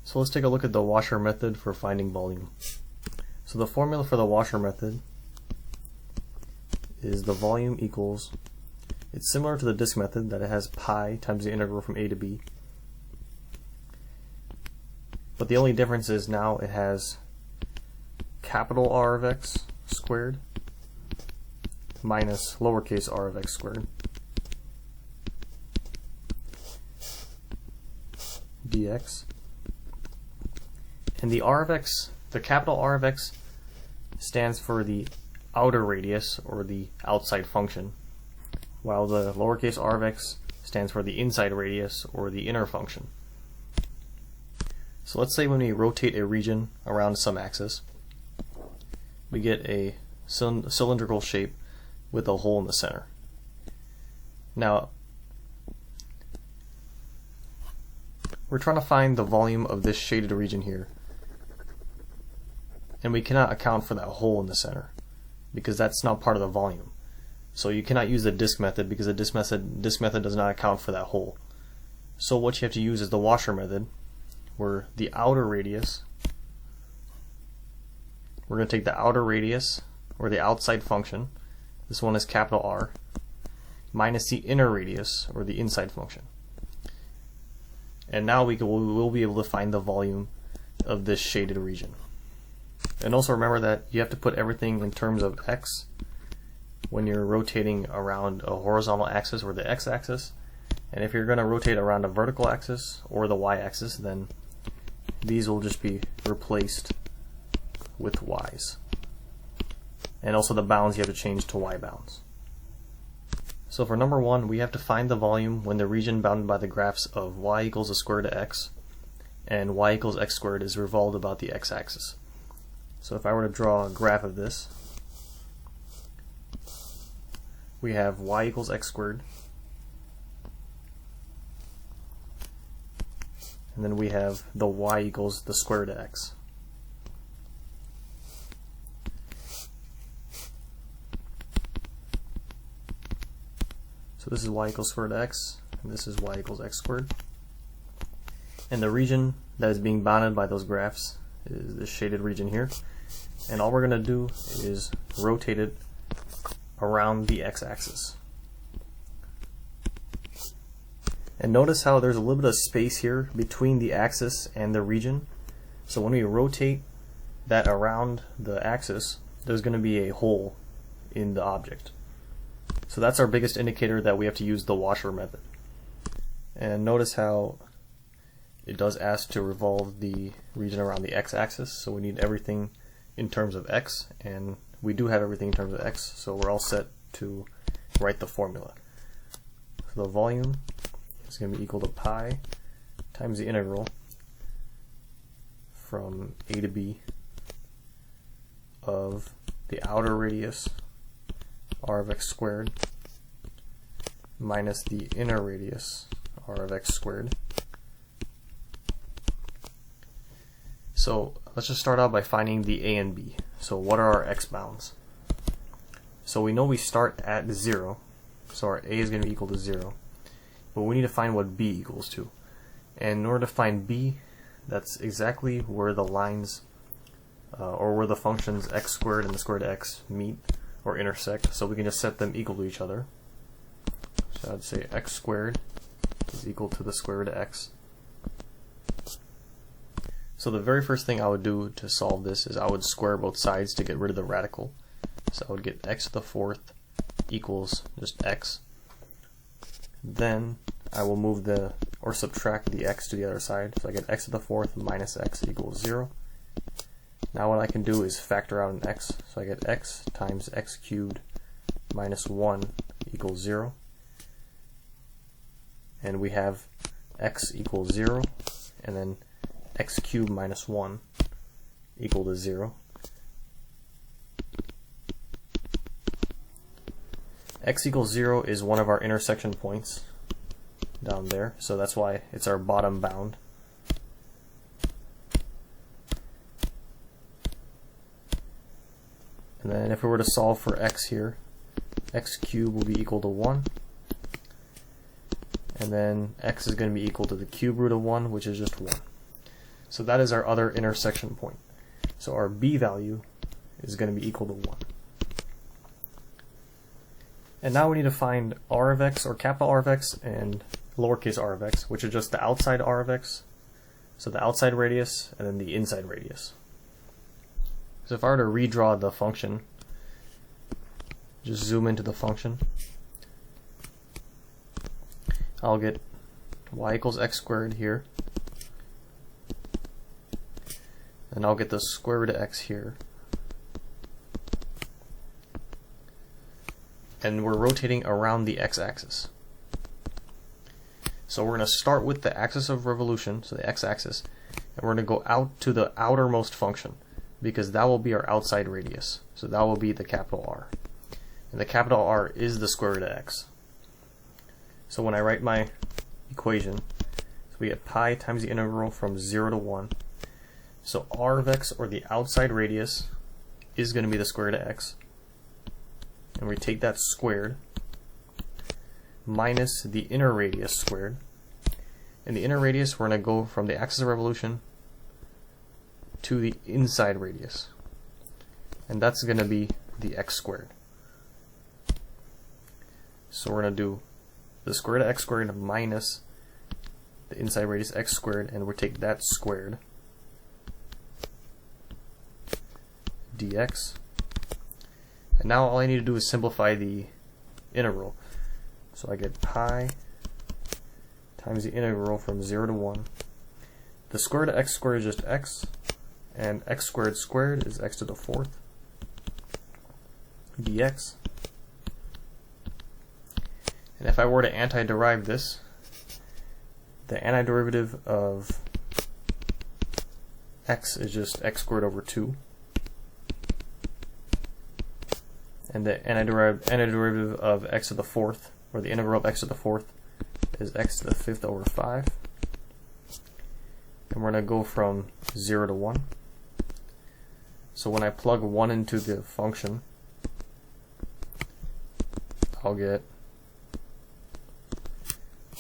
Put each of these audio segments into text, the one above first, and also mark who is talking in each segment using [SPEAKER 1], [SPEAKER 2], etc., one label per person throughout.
[SPEAKER 1] So let's take a look at the washer method for finding volume. So the formula for the washer method is the volume equals, it's similar to the disk method that it has pi times the integral from a to b. But the only difference is now it has capital R of x squared minus lowercase r of x squared dx. And the r of x, the capital R of x, stands for the outer radius or the outside function, while the lowercase r of x stands for the inside radius or the inner function. So let's say when we rotate a region around some axis, we get a cylindrical shape with a hole in the center. Now, we're trying to find the volume of this shaded region here, and we cannot account for that hole in the center because that's not part of the volume. So you cannot use the disk method because the disk method does not account for that hole. So what you have to use is the washer method, where the outer radius, we're going to take the outer radius or the outside function, this one is capital R, minus the inner radius or the inside function. And now we'll be able to find the volume of this shaded region. And also remember that you have to put everything in terms of x when you're rotating around a horizontal axis or the x-axis. And if you're going to rotate around a vertical axis or the y-axis, then these will just be replaced with y's. And also the bounds you have to change to y bounds. So for number 1, we have to find the volume when the region bounded by the graphs of y equals the square root of x and y equals x squared is revolved about the x-axis. So if I were to draw a graph of this, we have y equals x squared, and then we have the y equals the square root of x. So this is y equals square root of x, and this is y equals x squared. And the region that is being bounded by those graphs is this shaded region here. And all we're going to do is rotate it around the x-axis. And notice how there's a little bit of space here between the axis and the region. So when we rotate that around the axis, there's going to be a hole in the object. So that's our biggest indicator that we have to use the washer method. And notice how it does ask to revolve the region around the x-axis, so we need everything in terms of x, and we do have everything in terms of x, so we're all set to write the formula. So the volume is going to be equal to pi times the integral from a to b of the outer radius r of x squared minus the inner radius r of x squared. So let's just start out by finding the a and b. So what are our x bounds? So we know we start at 0, so our a is going to be equal to 0, but we need to find what b equals to. And in order to find b, that's exactly where the lines or where the functions x squared and the square root of x meet or intersect, so we can just set them equal to each other. So I'd say x squared is equal to the square root of x. So the very first thing I would do to solve this is I would square both sides to get rid of the radical. So I would get x to the fourth equals just x. Then I will move or subtract the x to the other side. So I get x to the fourth minus x equals 0. Now what I can do is factor out an x. So I get x times x cubed minus 1 equals 0. And we have x equals 0, and then x cubed minus 1 equal to 0. X equals 0 is one of our intersection points down there, so that's why it's our bottom bound. And then if we were to solve for x here, x cubed will be equal to 1. And then x is going to be equal to the cube root of 1, which is just 1. So that is our other intersection point. So our b value is going to be equal to 1. And now we need to find r of x, or capital R of x, and lowercase r of x, which is just the outside r of x. So the outside radius and then the inside radius. So if I were to redraw the function, just zoom into the function, I'll get y equals x squared here, and I'll get the square root of x here. And we're rotating around the x-axis. So we're going to start with the axis of revolution, so the x-axis, and we're going to go out to the outermost function, because that will be our outside radius. So that will be the capital R. And the capital R is the square root of x. So when I write my equation, so we get pi times the integral from 0 to 1. So r of x, or the outside radius, is going to be the square root of x. And we take that squared minus the inner radius squared. And the inner radius, we're going to go from the axis of revolution to the inside radius. And that's going to be the x squared. So we're going to do the square root of x squared minus the inside radius x squared, and we'll take that squared dx. And now all I need to do is simplify the integral. So I get pi times the integral from 0 to 1. The square root of x squared is just x, and x squared squared is x to the 4th dx. And if I were to antiderive this, the antiderivative of x is just x squared over 2. And the antiderivative of x to the 4th, or the integral of x to the 4th, is x to the 5th over 5. And we're going to go from 0 to 1. So when I plug 1 into the function, I'll get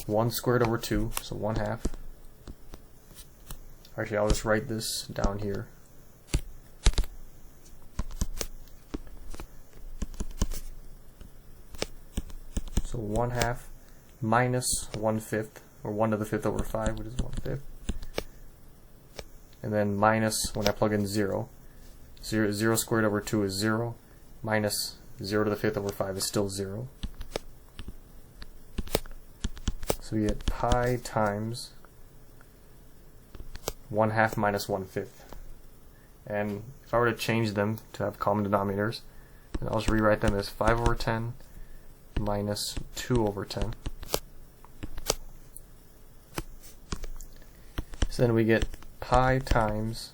[SPEAKER 1] 1 squared over 2, so 1/2. Actually, I'll just write this down here. So 1/2 minus 1/5, or 1 to the 5th over 5, which is 1/5. And then minus, when I plug in 0, 0 squared over 2 is 0, minus 0 to the 5th over 5 is still 0. So we get pi times 1/2 minus 1/5. And if I were to change them to have common denominators, then I'll just rewrite them as 5 over 10 minus 2 over 10. So then we get pi times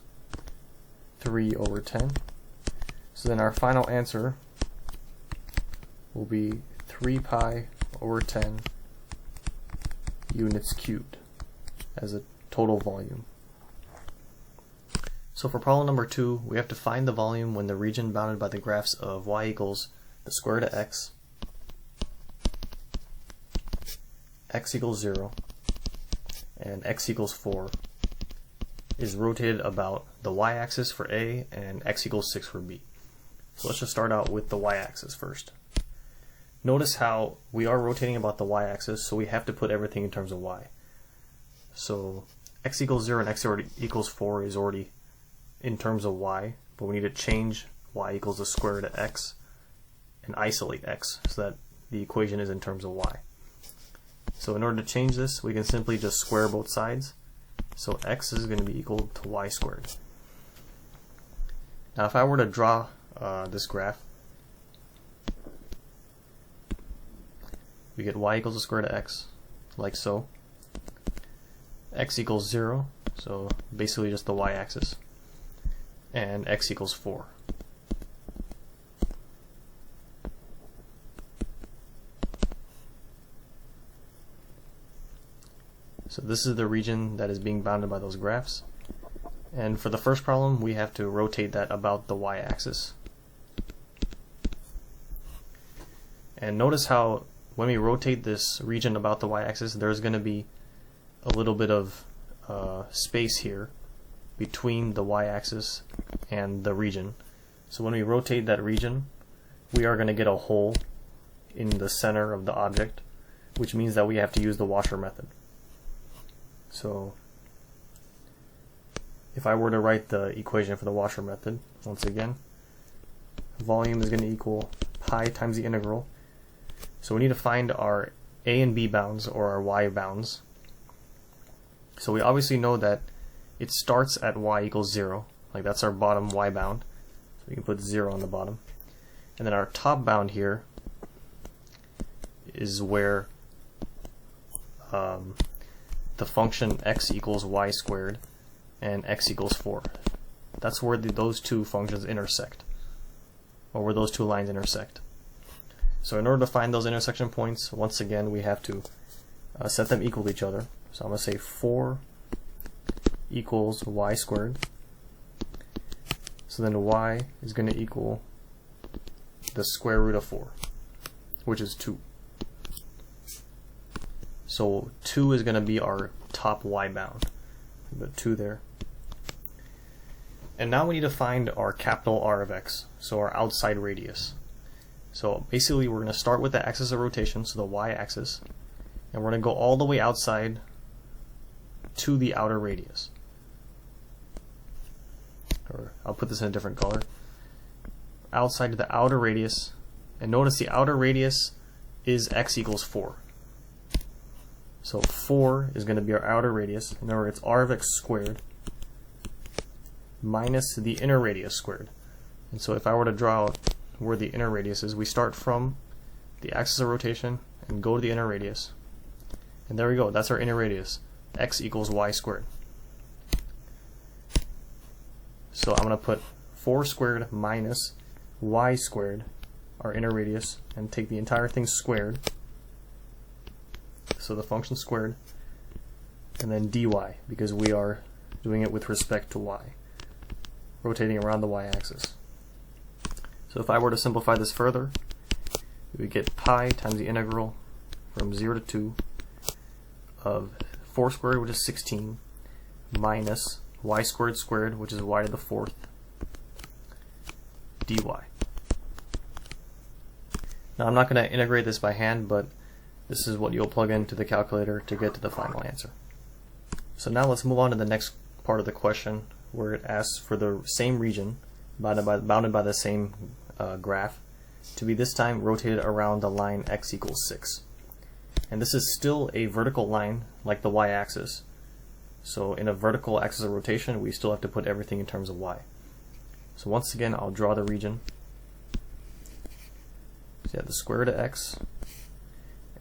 [SPEAKER 1] 3 over 10. So then our final answer will be 3 pi over 10 units cubed as a total volume. So for problem number 2, we have to find the volume when the region bounded by the graphs of y equals the square root of x, x equals 0, and x equals 4 is rotated about the y-axis for A and x equals 6 for B. So let's just start out with the y-axis first. Notice how we are rotating about the y-axis, so we have to put everything in terms of y. So x equals 0 and x equals 4 is already in terms of y, but we need to change y equals the square root of x and isolate x so that the equation is in terms of y. So in order to change this, we can simply just square both sides. So x is going to be equal to y squared. Now if I were to draw this graph, we get y equals the square root of x, like so. X equals 0, so basically just the y-axis. And x equals 4. So this is the region that is being bounded by those graphs. And for the first problem, we have to rotate that about the y-axis. And notice how when we rotate this region about the y-axis, there's going to be a little bit of space here between the y-axis and the region. So when we rotate that region, we are going to get a hole in the center of the object, which means that we have to use the washer method. So if I were to write the equation for the washer method, once again, volume is going to equal pi times the integral. So we need to find our a and b bounds, or our y bounds. So we obviously know that it starts at y equals 0, like that's our bottom y bound. So we can put 0 on the bottom. And then our top bound here is where the function x equals y squared and x equals 4. That's where those two functions intersect, or where those two lines intersect. So in order to find those intersection points, once again we have to set them equal to each other. So I'm going to say 4 equals y squared. So then y is going to equal the square root of 4, which is 2. So 2 is going to be our top y bound. Put 2 there. And now we need to find our capital R of x, so our outside radius. So basically we're going to start with the axis of rotation, so the y-axis, and we're going to go all the way outside to the outer radius. Or I'll put this in a different color. Outside to the outer radius, and notice the outer radius is x equals 4. So 4 is going to be our outer radius. Remember, it's r of x squared minus the inner radius squared. And so if I were to draw out where the inner radius is, we start from the axis of rotation and go to the inner radius. And there we go, that's our inner radius. X equals y squared. So I'm going to put 4 squared minus y squared, our inner radius, and take the entire thing squared. So the function squared, and then dy, because we are doing it with respect to y, rotating around the y-axis. So if I were to simplify this further, we would get pi times the integral from 0 to 2 of 4 squared, which is 16, minus y squared squared, which is y to the 4th, dy. Now I'm not going to integrate this by hand, but this is what you'll plug into the calculator to get to the final answer. So now let's move on to the next part of the question, where it asks for the same region, bounded by the same graph, to be this time rotated around the line x equals 6. And this is still a vertical line like the y-axis. So in a vertical axis of rotation, we still have to put everything in terms of y. So once again, I'll draw the region. So you have the square root of x,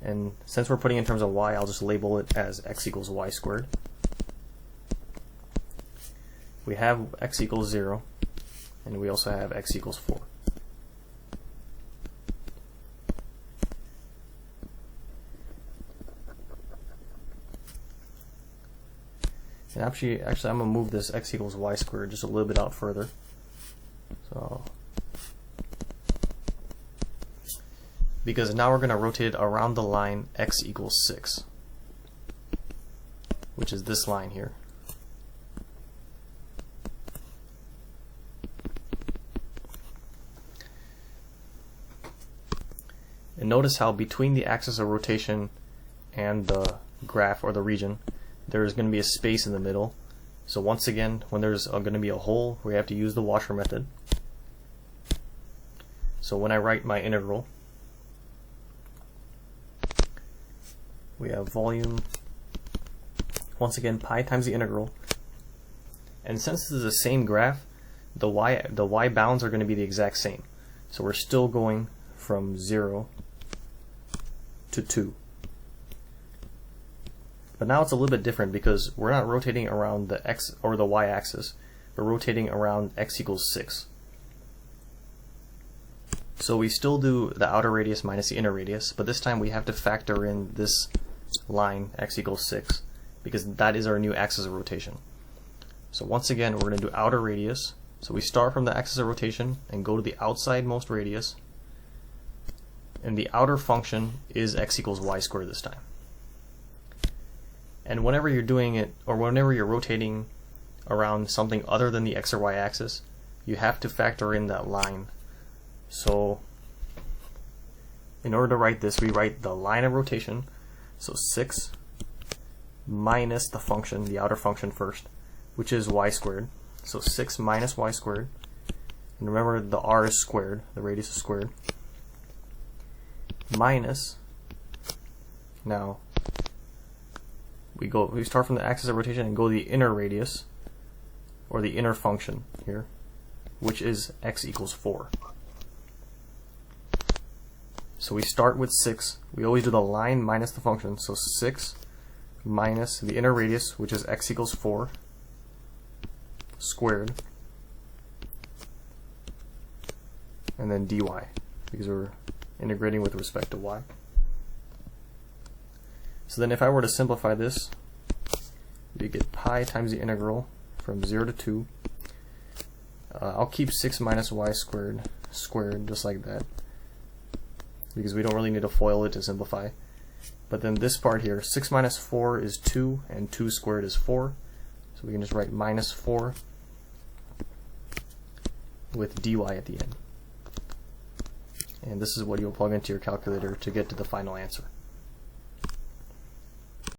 [SPEAKER 1] and since we're putting in terms of y, I'll just label it as x equals y squared. We have x equals 0, and we also have x equals 4. And actually I'm going to move this x equals y squared just a little bit out further. So, because now we're going to rotate it around the line x equals 6, which is this line here. And notice how between the axis of rotation and the graph, or the region, there's going to be a space in the middle. So once again, when there's going to be a hole, we have to use the washer method. So when I write my integral, we have volume, once again, pi times the integral. And since this is the same graph, the y bounds are going to be the exact same. So we're still going from 0 to 2. But now it's a little bit different, because we're not rotating around the x or the y axis, we're rotating around x equals 6. So we still do the outer radius minus the inner radius, but this time we have to factor in this line x equals 6, because that is our new axis of rotation. So once again, we're going to do outer radius. So we start from the axis of rotation and go to the outside most radius, and the outer function is x equals y squared this time. And whenever you're doing it, or whenever you're rotating around something other than the x or y axis, you have to factor in that line. So in order to write this, we write the line of rotation, so 6 minus the function, the outer function first, which is y squared. So 6 minus y squared. And remember, the r is squared, the radius is squared. Minus, now we start from the axis of rotation and go the inner radius, or the inner function here, which is x equals 4. So we start with 6. We always do the line minus the function, so 6 minus the inner radius, which is x equals 4 squared, and then dy, because we're integrating with respect to y. So then if I were to simplify this, we get pi times the integral from 0 to 2. I'll keep 6 minus y squared squared just like that, because we don't really need to FOIL it to simplify. But then this part here, 6 minus 4 is 2, and 2 squared is 4. So we can just write minus 4 with dy at the end. And this is what you'll plug into your calculator to get to the final answer.